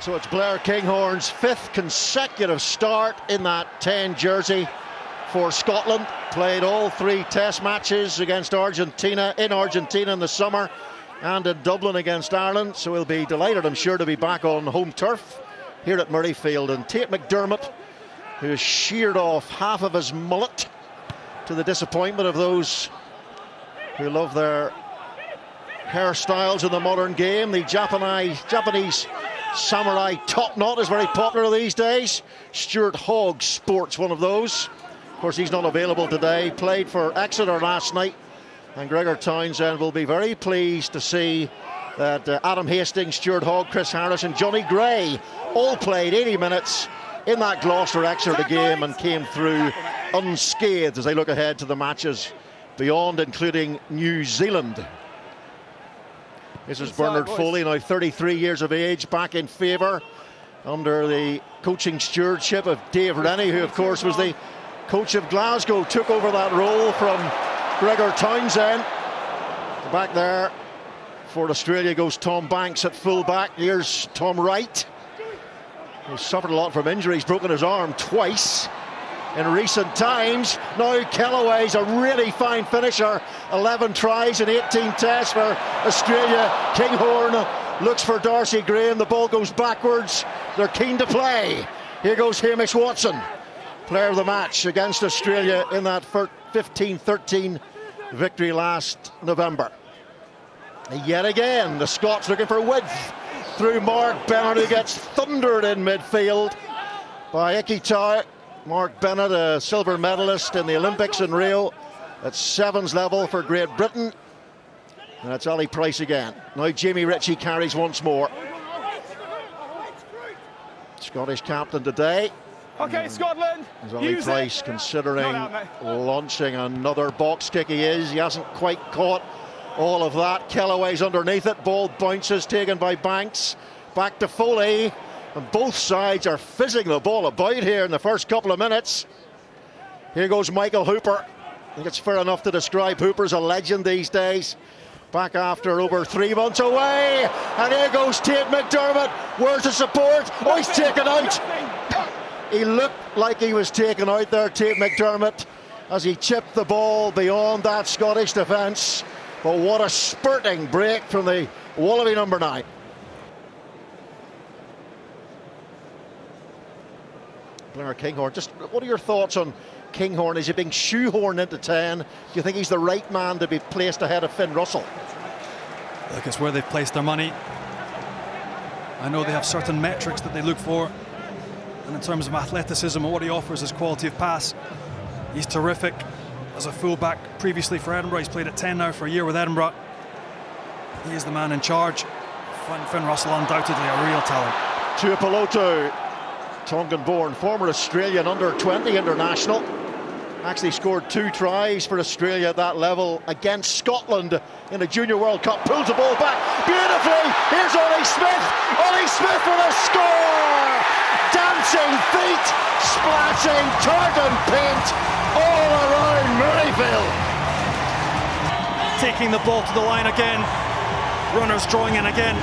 So it's Blair Kinghorn's 5th consecutive start in that 10 jersey for Scotland. Played all 3 test matches against Argentina, in the summer, and in Dublin against Ireland. So he'll be delighted, I'm sure, to be back on home turf here at Murrayfield. And Tate McDermott, who has sheared off half of his mullet to the disappointment of those who love their hairstyles in the modern game. The Japanese samurai top knot is very popular these days. Stuart Hogg sports one of those. Of course, he's not available today. Played for Exeter last night, and Gregor Townsend will be very pleased to see that Adam Hastings, Stuart Hogg, Chris Harris and Johnny Gray all played 80 minutes in that Gloucester-Exeter game and came through unscathed as they look ahead to the matches beyond, including New Zealand. This is Bernard Foley, now 33 years of age, back in favour under the coaching stewardship of Dave Rennie, who of course was the coach of Glasgow, took over that role from Gregor Townsend. Back there for Australia goes Tom Banks at full-back. Here's Tom Wright, who's suffered a lot from injuries, broken his arm twice in recent times. Now Kellaway's a really fine finisher, 11 tries in 18 tests for Australia. Kinghorn looks for Darcy Graham, the ball goes backwards, they're keen to play. Here goes Hamish Watson, player of the match against Australia in that 15-13 victory last November. And yet again, the Scots looking for width through Mark Bennett, who gets thundered in midfield by Icky Tau. Mark Bennett, a silver medalist in the Olympics in Rio at sevens level for Great Britain. And it's Ali Price again. Now Jamie Ritchie carries once more. Scottish captain today. Okay, Scotland. Is Ali Price considering launching another box kick? He is. He hasn't quite caught all of that. Kellaway's underneath it. Ball bounces, taken by Banks. Back to Foley. And both sides are fizzing the ball about here in the first couple of minutes. Here goes Michael Hooper. I think it's fair enough to describe Hooper as a legend these days. Back after over 3 months away. And here goes Tate McDermott. Where's the support? Oh, he's taken out. He looked like he was taken out there, Tate McDermott, as he chipped the ball beyond that Scottish defence. But what a spurting break from the Wallaby number 9. Blair Kinghorn, just what are your thoughts on Kinghorn? Is he being shoehorned into 10? Do you think he's the right man to be placed ahead of Finn Russell? Look, it's where they've placed their money. I know they have certain metrics that they look for, and in terms of athleticism and what he offers as quality of pass, he's terrific as a fullback previously for Edinburgh. He's played at 10 now for a year with Edinburgh. He is the man in charge. Finn Russell, undoubtedly a real talent. Tuipulotu, Tongan-born, former Australian under-20 international, actually scored 2 tries for Australia at that level against Scotland in the Junior World Cup. Pulls the ball back beautifully. Here's Ollie Smith. Ollie Smith with a score. Dancing feet, splashing tartan paint all around Murrayfield. Taking the ball to the line again. Runners drawing in again.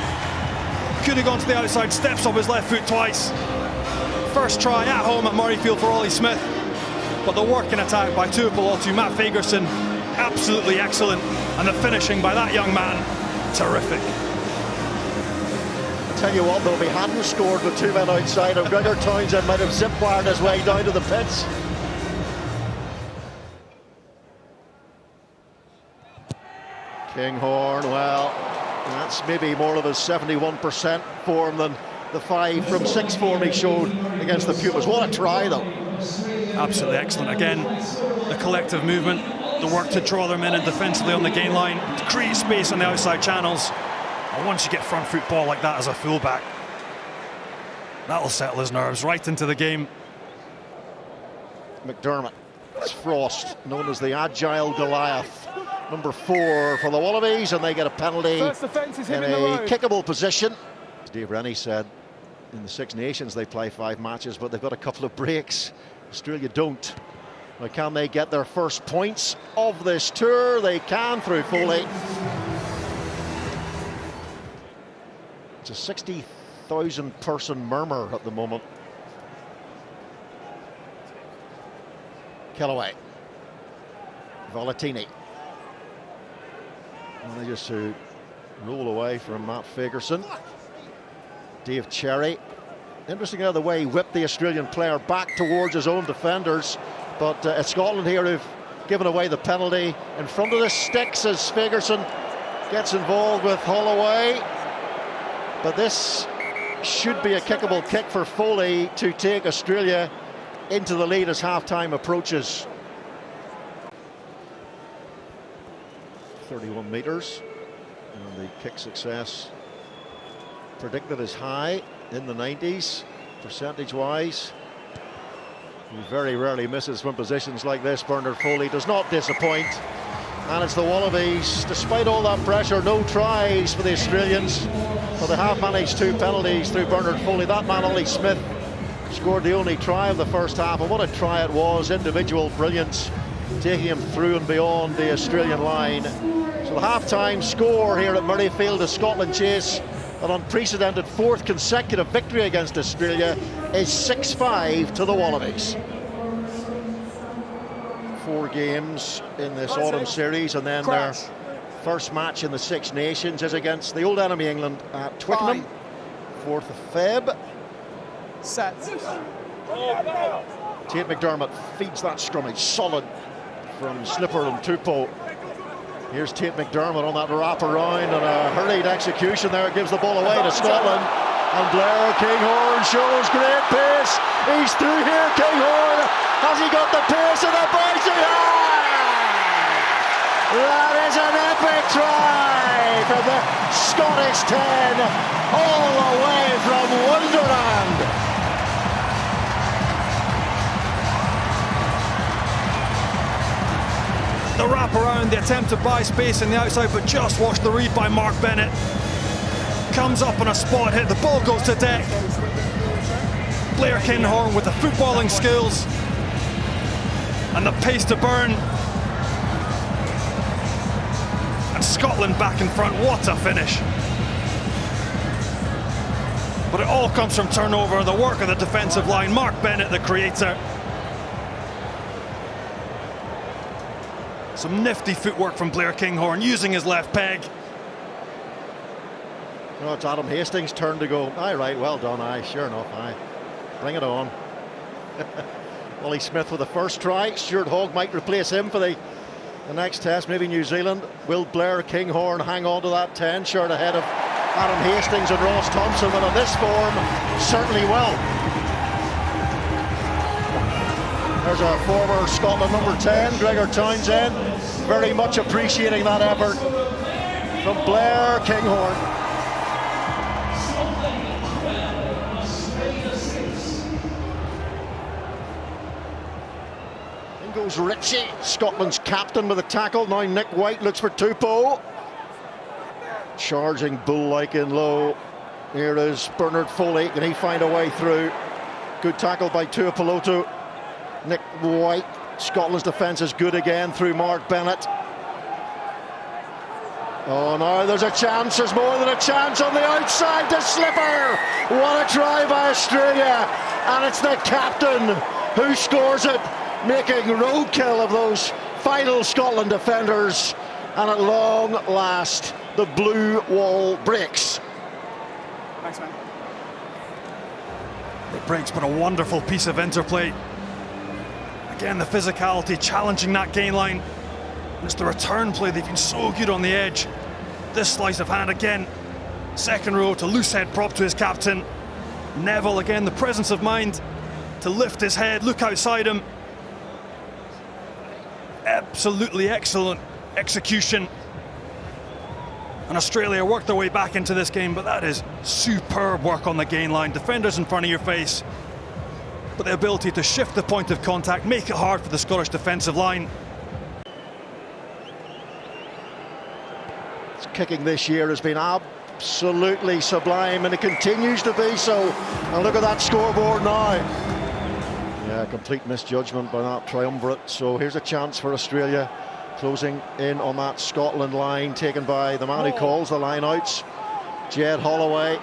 Could have gone to the outside, steps off his left foot twice. First try at home at Murrayfield for Ollie Smith. But the work in attack by Tuipulotu, Matt Fagerson, absolutely excellent. And the finishing by that young man, terrific. I tell you what, though, if he hadn't scored with 2 men outside, and Gregor Townsend might have zip-wired his way down to the pits. Kinghorn, well, that's maybe more of his 71% form than the 5 from 6 form he showed against the Pumas. What a try, though. Absolutely excellent. Again, the collective movement, the work to draw them in and defensively on the gain line, to create space on the outside channels. And once you get front foot ball like that as a fullback, that'll settle his nerves right into the game. McDermott, it's Frost, known as the Agile Goliath, number 4 for the Wallabies, and they get a penalty in a kickable position. As Dave Rennie said, in the Six Nations they play 5 matches, but they've got a couple of breaks. Australia don't. Now, can they get their first points of this tour? They can through Foley. It's a 1,000-person murmur at the moment. Kellaway, Volatini manages to roll away from Matt Fagerson. Dave Cherry, interesting how the way he whipped the Australian player back towards his own defenders, but it's Scotland here who've given away the penalty in front of the sticks as Fagerson gets involved with Holloway. But this should be a kickable kick for Foley to take Australia into the lead as half-time approaches. 31 metres, and the kick success predicted as high in the 90s, percentage-wise. He very rarely misses from positions like this. Bernard Foley does not disappoint, and it's the Wallabies, despite all that pressure, no tries for the Australians, but they have managed 2 penalties through Bernard Foley. That man, Ollie Smith, scored the only try of the first half, and what a try it was. Individual brilliance, taking him through and beyond the Australian line. So the half-time score here at Murrayfield as Scotland chase an unprecedented 4th consecutive victory against Australia is 6-5 to the Wallabies. 4 games in this autumn series, and then their first match in the Six Nations is against the old enemy England at Twickenham, 4th of Feb. Set. Tate McDermott feeds that scrummage solid from Slipper and Tupou. Here's Tate McDermott on that wraparound and a hurried execution there. Gives the ball away to Scotland. And Blair Kinghorn shows great pace. He's through here, Kinghorn. Has he got the pace of the boys? That is an epic try from the Scottish 10 all the way from Wonderland. The wrap around, the attempt to buy space in the outside, but just watch the read by Mark Bennett. Comes up on a spot hit, the ball goes to deck. Blair Kinghorn with the footballing skills and the pace to burn. And Scotland back in front, what a finish. But it all comes from turnover, the work of the defensive line. Mark Bennett, the creator. Some nifty footwork from Blair Kinghorn, using his left peg. Oh, it's Adam Hastings' turn to go. Aye, right, well done, aye, sure enough, aye. Bring it on. Ollie Smith with the first try. Stuart Hogg might replace him for the next test, maybe New Zealand. Will Blair Kinghorn hang on to that 10 shirt ahead of Adam Hastings and Ross Thompson? But in this form, certainly will. There's a former Scotland number 10, Gregor Townsend, very much appreciating that effort from Blair Kinghorn. In goes Ritchie, Scotland's captain, with a tackle. Now Nick White looks for Tupou. Charging bull-like in low. Here is Bernard Foley. Can he find a way through? Good tackle by Tuipulotu. Nick White. Scotland's defence is good again through Mark Bennett. Oh, now there's a chance. There's more than a chance on the outside to Slipper. What a try by Australia. And it's the captain who scores it, making roadkill of those final Scotland defenders. And at long last, the blue wall breaks. Thanks, man. It breaks, but a wonderful piece of interplay. Again, the physicality, challenging that gain line. And it's the return play. They've been so good on the edge. This sleight of hand again. Second row to loose head prop to his captain. Neville again, the presence of mind to lift his head, look outside him. Absolutely excellent execution. And Australia worked their way back into this game, but that is superb work on the gain line. Defenders in front of your face, but the ability to shift the point of contact, make it hard for the Scottish defensive line. Kicking this year has been absolutely sublime, and it continues to be so. And look at that scoreboard now. Yeah, complete misjudgment by that triumvirate. So here's a chance for Australia, closing in on that Scotland line, taken by the man who calls the line outs, Jed Holloway.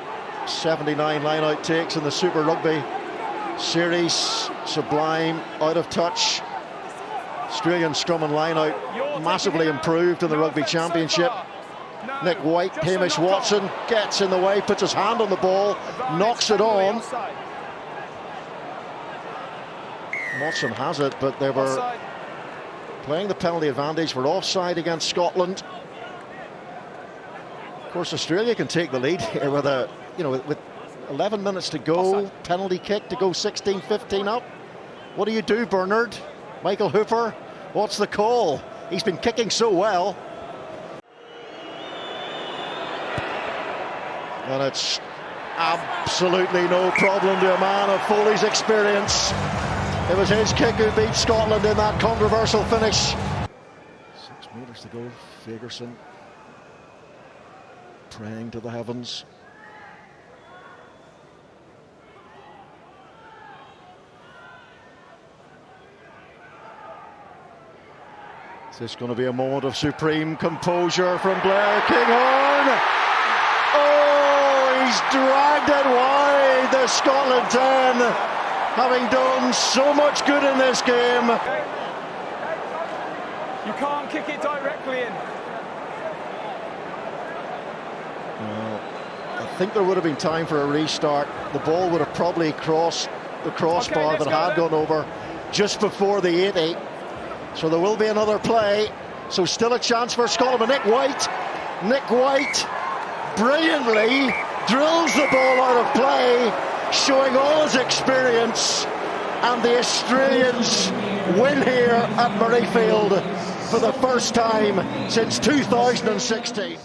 79 line-out takes in the Super Rugby series. Sublime, out of touch. Australian scrum and line-out massively improved in the Rugby Championship. Nick White, Hamish Watson gets in the way, puts his hand on the ball, knocks it on. Watson has it, but they were playing the penalty advantage for offside against Scotland. Of course, Australia can take the lead here with with 11 minutes to go, penalty kick to go 16-15 up. What do you do, Bernard? Michael Hooper, what's the call? He's been kicking so well. And it's absolutely no problem to a man of Foley's experience. It was his kick who beat Scotland in that controversial finish. 6 metres to go, Fagerson praying to the heavens. This is going to be a moment of supreme composure from Blair Kinghorn. Oh, he's dragged it wide, the Scotland 10, having done so much good in this game. You can't kick it directly in. Well, I think there would have been time for a restart. The ball would have probably crossed the crossbar that had gone over just before the 80. So there will be another play. So still a chance for Scotland. But Nick White brilliantly drills the ball out of play, showing all his experience. And the Australians win here at Murrayfield for the first time since 2016.